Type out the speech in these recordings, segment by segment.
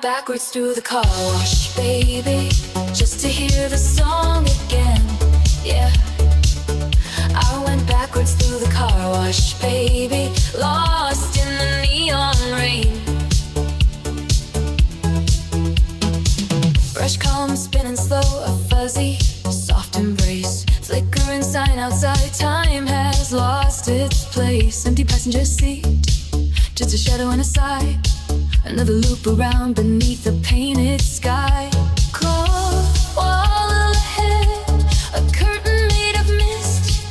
backwards through the car wash, baby, just to hear the song again. Yeah, I went backwards through the car wash, baby, lost in the neon rain. Brush comes spinning slow, a fuzzy, soft embrace, flickering sign outside. Time has lost its place. Empty passenger seat, just a shadow and a sigh. Another loop around beneath the painted sky. Cloth wall ahead, a curtain made of mist.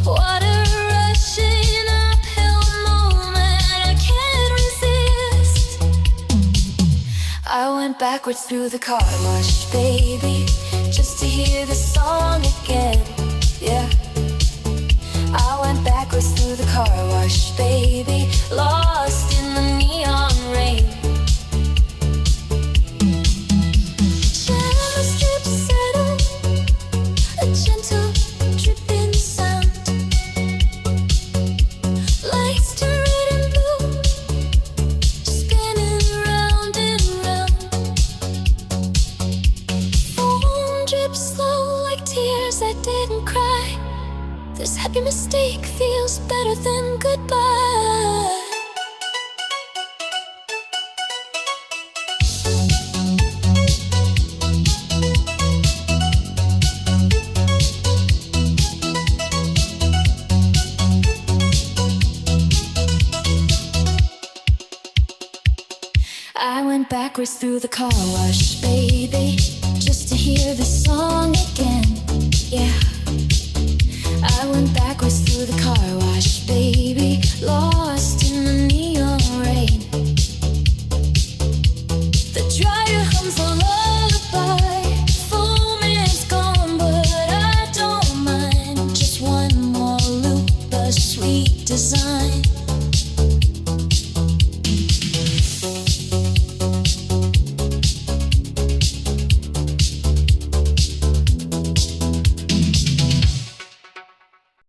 Water rushing uphill moment, I can't resist. I went backwards through the car wash, baby, just to hear the song again. Yeah, I went backwards through the car wash, baby, lost in the neon rain. Shadow strips settle, a gentle dripping sound. Lights turn red and blue, spinning round and round. Foam drips slow like tears that didn't cry. This happy mistake feels better than goodbye. I went backwards through the car wash, baby,